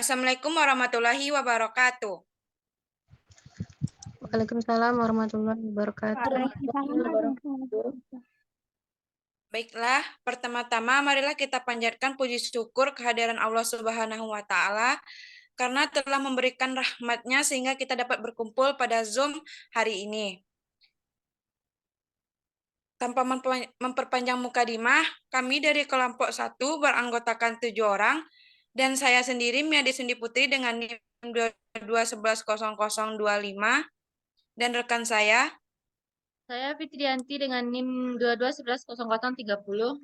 Assalamualaikum warahmatullahi wabarakatuh. Waalaikumsalam warahmatullahi wabarakatuh. Baiklah, pertama-tama marilah kita panjatkan puji syukur kehadiran Allah Subhanahu wa Ta'ala karena telah memberikan rahmat-Nya sehingga kita dapat berkumpul pada Zoom hari ini. Tanpa memperpanjang mukadimah, kami dari kelompok 1 beranggotakan 7 orang dan saya sendiri Miadi Sundi Putri dengan NIM 22110025 dan rekan saya Fitrianti dengan NIM 22110030.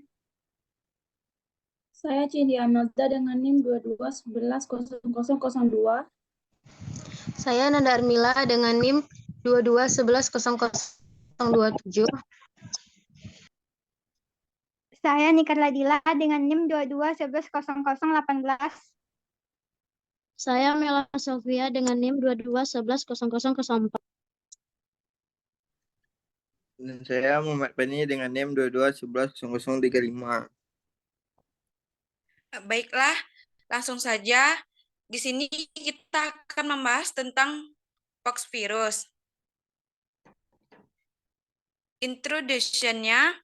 Saya Cindi Amelda dengan NIM 22110002. Saya Nanda Armila dengan NIM 22110027. Saya Nikan Ladila dengan NIM 22110018. Saya Mela Sofia dengan NIM 22110004. Dan saya Muhammad Fani dengan NIM 22110035. Baiklah, langsung saja. Di sini kita akan membahas tentang pox virus. Introduction-nya,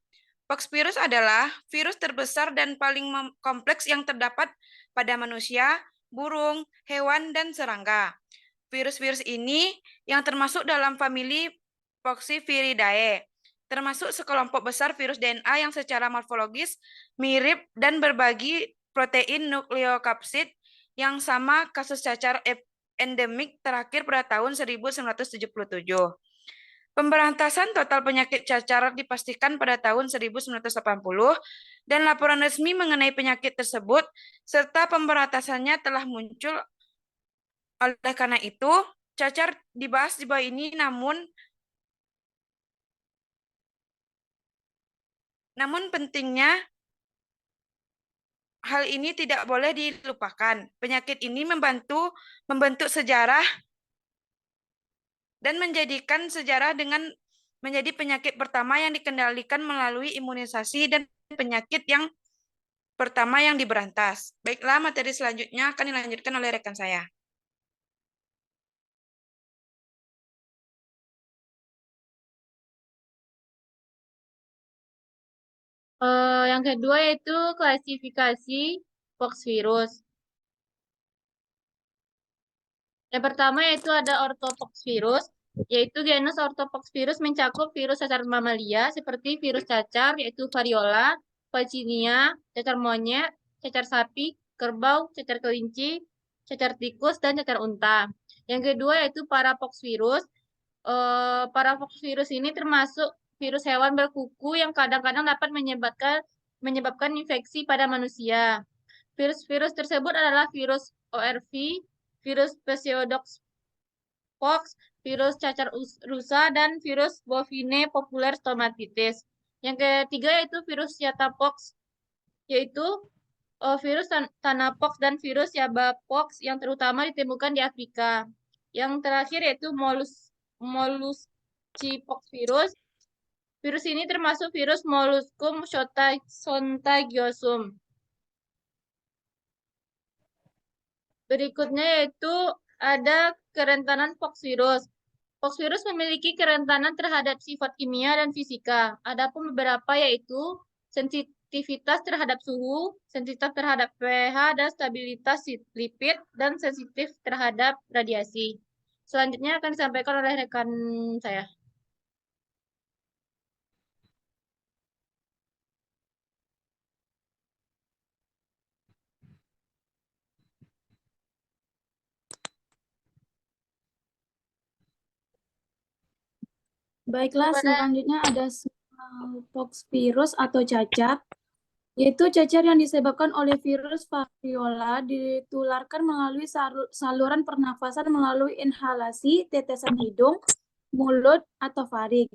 pox virus adalah virus terbesar dan paling kompleks yang terdapat pada manusia, burung, hewan, dan serangga. Virus-virus ini yang termasuk dalam famili Poxviridae, termasuk sekelompok besar virus DNA yang secara morfologis mirip dan berbagi protein nukleokapsid yang sama. Kasus cacar endemik terakhir pada tahun 1977. Pemberantasan total penyakit cacar dipastikan pada tahun 1980 dan laporan resmi mengenai penyakit tersebut serta pemberantasannya telah muncul. Oleh karena itu, cacar dibahas di bawah ini, namun pentingnya hal ini tidak boleh dilupakan. Penyakit ini membentuk sejarah dan menjadikan sejarah dengan menjadi penyakit pertama yang dikendalikan melalui imunisasi dan penyakit yang pertama yang diberantas. Baiklah, materi selanjutnya akan dilanjutkan oleh rekan saya. Yang kedua yaitu klasifikasi pox virus. Yang pertama yaitu ada orthopox virus, yaitu genus orthopox virus mencakup virus cacar mamalia seperti virus cacar yaitu variola, vaccinia, cacar monyet, cacar sapi, kerbau, cacar kelinci, cacar tikus, dan cacar unta. Yang kedua yaitu parapox virus. Parapox virus ini termasuk virus hewan berkuku yang kadang-kadang dapat menyebabkan infeksi pada manusia. Virus-virus tersebut adalah virus ORV, virus Pseudomonas pox, virus cacar rusa, dan virus bovine populer stomatitis. Yang ketiga yaitu virus Yatapox, yaitu virus Tanapox dan virus Yabapox yang terutama ditemukan di Afrika. Yang terakhir yaitu Molluscipox virus. Virus ini termasuk virus Molluscum contagiosum. Berikutnya yaitu ada kerentanan pox virus. Pox virus memiliki kerentanan terhadap sifat kimia dan fisika. Adapun beberapa yaitu sensitivitas terhadap suhu, sensitif terhadap pH dan stabilitas lipid, dan sensitif terhadap radiasi. Selanjutnya akan disampaikan oleh rekan saya. Baiklah, selanjutnya ada smallpox virus atau cacar, yaitu cacar yang disebabkan oleh virus variola ditularkan melalui saluran pernafasan melalui inhalasi, tetesan hidung, mulut, atau faring.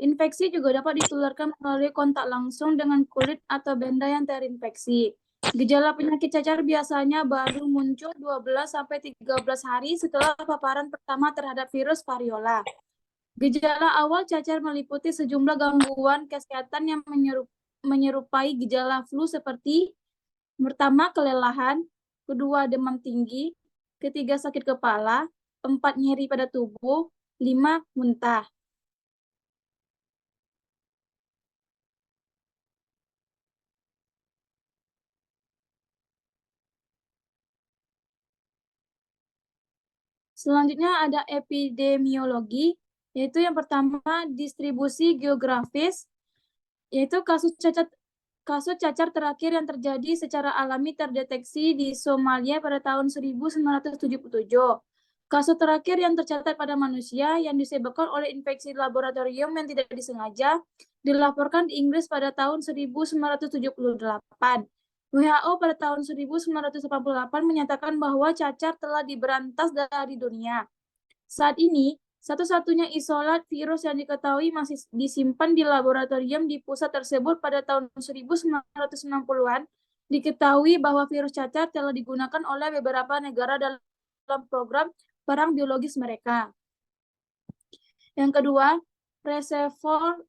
Infeksi juga dapat ditularkan melalui kontak langsung dengan kulit atau benda yang terinfeksi. Gejala penyakit cacar biasanya baru muncul 12-13 hari setelah paparan pertama terhadap virus variola. Gejala awal cacar meliputi sejumlah gangguan kesehatan yang menyerupai gejala flu seperti pertama kelelahan, kedua demam tinggi, ketiga sakit kepala, 4 nyeri pada tubuh, 5 muntah. Selanjutnya ada epidemiologi, yaitu yang pertama distribusi geografis, yaitu kasus cacar terakhir yang terjadi secara alami terdeteksi di Somalia pada tahun 1977. Kasus terakhir yang tercatat pada manusia yang disebabkan oleh infeksi laboratorium yang tidak disengaja dilaporkan di Inggris pada tahun 1978. WHO pada tahun 1988 menyatakan bahwa cacar telah diberantas dari dunia. Saat ini, satu-satunya isolat virus yang diketahui masih disimpan di laboratorium di pusat tersebut pada tahun 1990-an. Diketahui bahwa virus cacar telah digunakan oleh beberapa negara dalam program perang biologis mereka. Yang kedua, reservoir,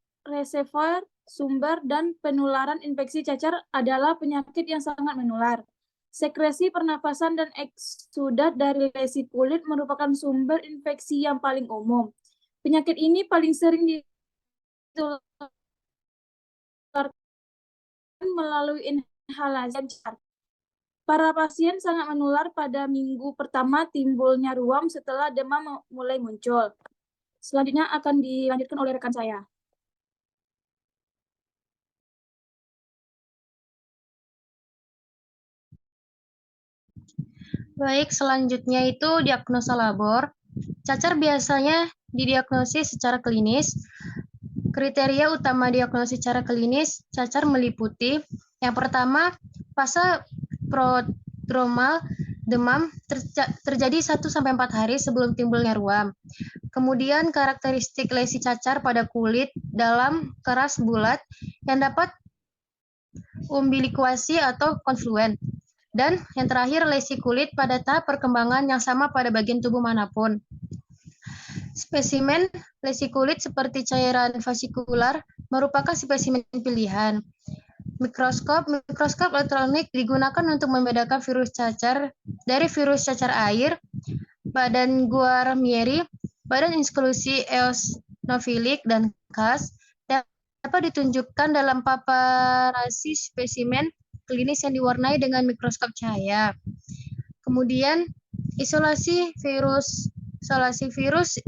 sumber, dan penularan infeksi cacar adalah penyakit yang sangat menular. Sekresi pernapasan dan eksudat dari lesi kulit merupakan sumber infeksi yang paling umum. Penyakit ini paling sering ditularkan melalui inhalasi cacar. Para pasien sangat menular pada minggu pertama timbulnya ruam setelah demam mulai muncul. Selanjutnya akan dilanjutkan oleh rekan saya. Baik, selanjutnya itu diagnosa labor. Cacar biasanya didiagnosis secara klinis. Kriteria utama diagnosis secara klinis cacar meliputi yang pertama, fase prodromal demam terjadi 1-4 hari sebelum timbulnya ruam. Kemudian karakteristik lesi cacar pada kulit dalam, keras, bulat yang dapat umbilikuasi atau konfluen. Dan yang terakhir, lesi kulit pada tahap perkembangan yang sama pada bagian tubuh manapun. Spesimen lesi kulit seperti cairan vasikular merupakan spesimen pilihan. Mikroskop elektronik digunakan untuk membedakan virus cacar dari virus cacar air, badan Guarnieri, badan inklusi eosinofilik, dan khas dapat ditunjukkan dalam paparasi spesimen klinis yang diwarnai dengan mikroskop cahaya. Kemudian isolasi virus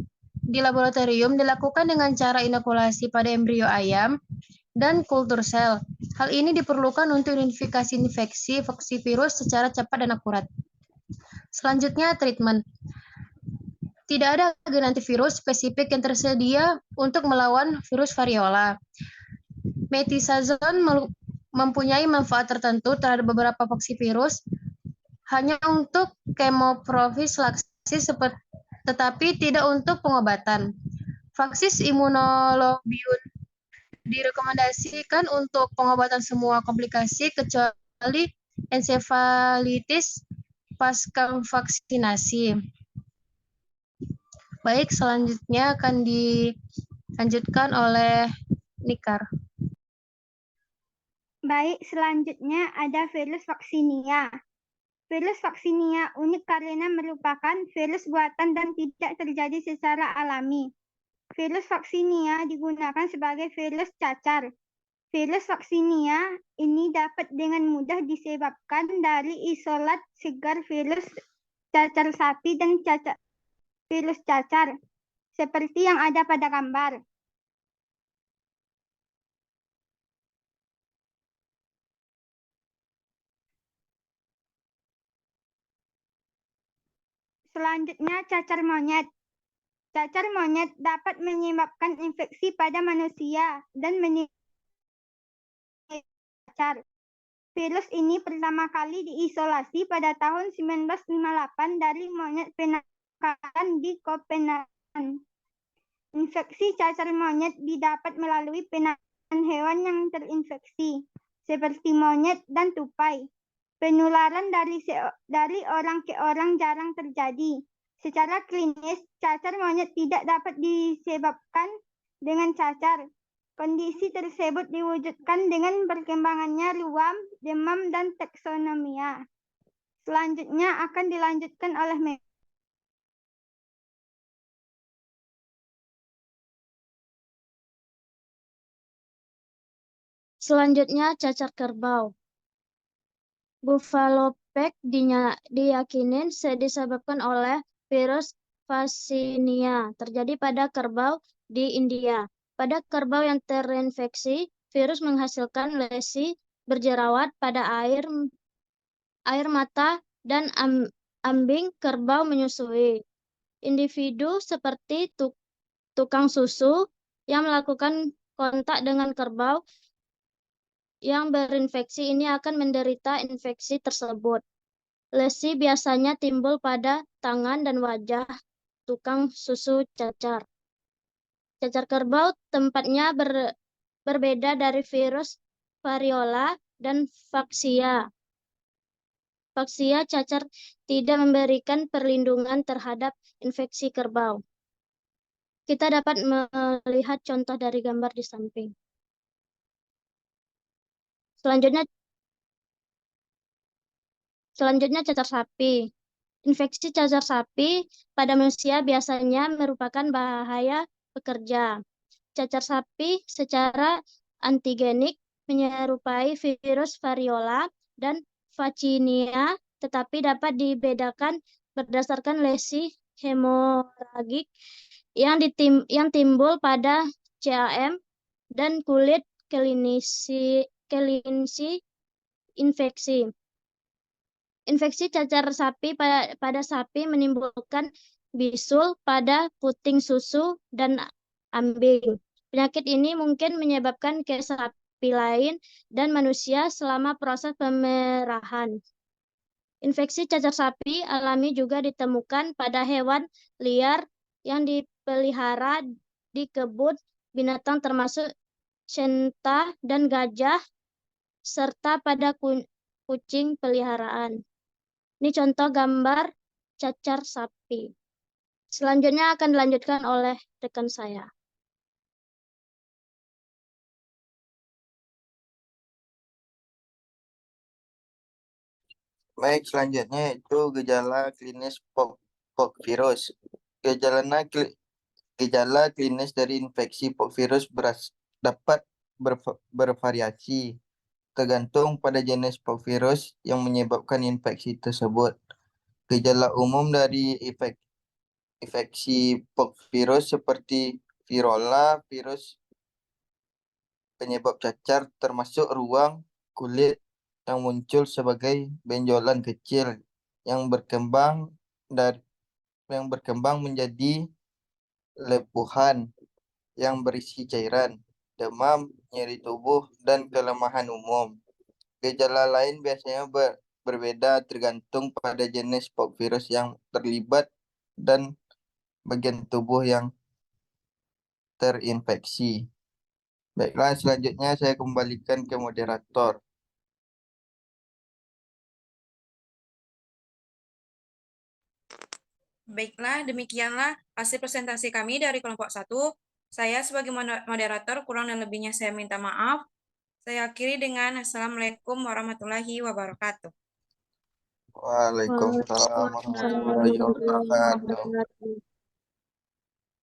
di laboratorium dilakukan dengan cara inokulasi pada embrio ayam dan kultur sel. Hal ini diperlukan untuk identifikasi infeksi virus secara cepat dan akurat. Selanjutnya, treatment. Tidak ada agen antivirus spesifik yang tersedia untuk melawan virus variola. Metixazone mempunyai manfaat tertentu terhadap beberapa virus hanya untuk kemoprofilaksi tetapi tidak untuk pengobatan. Vaksin immunoglobulin direkomendasikan untuk pengobatan semua komplikasi kecuali ensefalitis pasca vaksinasi. Baik, selanjutnya akan dilanjutkan oleh Nikar. Baik, selanjutnya ada virus Vaccinia. Virus Vaccinia unik karena merupakan virus buatan dan tidak terjadi secara alami. Virus Vaccinia digunakan sebagai virus cacar. Virus Vaccinia ini dapat dengan mudah disebabkan dari isolat segar virus cacar sapi dan virus cacar, seperti yang ada pada gambar. Selanjutnya, cacar monyet. Cacar monyet dapat menyebabkan infeksi pada manusia dan cacar. Virus ini pertama kali diisolasi pada tahun 1958 dari monyet penangkaran di Copenhagen. Infeksi cacar monyet didapat melalui penangkaran hewan yang terinfeksi, seperti monyet dan tupai. Penularan dari orang ke orang jarang terjadi. Secara klinis, cacar monyet tidak dapat disebabkan dengan cacar. Kondisi tersebut diwujudkan dengan berkembangannya ruam, demam, dan taksonomia. Selanjutnya akan dilanjutkan oleh Selanjutnya cacar kerbau. Buffalo Peck diyakini disebabkan oleh virus Vaccinia terjadi pada kerbau di India. Pada kerbau yang terinfeksi, virus menghasilkan lesi berjerawat pada air mata dan ambing kerbau menyusui. Individu seperti tukang susu yang melakukan kontak dengan kerbau yang berinfeksi ini akan menderita infeksi tersebut. Lesi biasanya timbul pada tangan dan wajah tukang susu cacar. Cacar kerbau tempatnya berbeda dari virus variola dan vaksia. Vaksia cacar tidak memberikan perlindungan terhadap infeksi kerbau. Kita dapat melihat contoh dari gambar di samping. Selanjutnya cacar sapi. Infeksi cacar sapi pada manusia biasanya merupakan bahaya pekerja. Cacar sapi secara antigenik menyerupai virus variola dan vaccinia, tetapi dapat dibedakan berdasarkan lesi hemoragik yang timbul pada CAM dan kulit kelinci infeksi. Infeksi cacar sapi pada sapi menimbulkan bisul pada puting susu dan ambing. Penyakit ini mungkin menyebabkan ke sapi lain dan manusia selama proses pemerahan. Infeksi cacar sapi alami juga ditemukan pada hewan liar yang dipelihara di kebun binatang termasuk centa dan gajah, serta pada kucing peliharaan. Ini contoh gambar cacar sapi. Selanjutnya akan dilanjutkan oleh rekan saya. Baik, selanjutnya itu gejala klinis Pox virus. Gejala klinis dari infeksi Pox virus dapat bervariasi tergantung pada jenis Pox virus yang menyebabkan infeksi tersebut. Gejala umum dari infeksi Pox virus seperti virola, virus penyebab cacar termasuk ruang kulit yang muncul sebagai benjolan kecil yang berkembang menjadi lepuhan yang berisi cairan, demam, nyeri tubuh, dan kelemahan umum. Gejala lain biasanya berbeda tergantung pada jenis Pox virus yang terlibat dan bagian tubuh yang terinfeksi. Baiklah, selanjutnya saya kembalikan ke moderator. Baiklah, demikianlah hasil presentasi kami dari kelompok 1. Saya sebagai moderator, kurang dan lebihnya saya minta maaf. Saya akhiri dengan Assalamualaikum warahmatullahi wabarakatuh. Waalaikumsalam warahmatullahi wabarakatuh.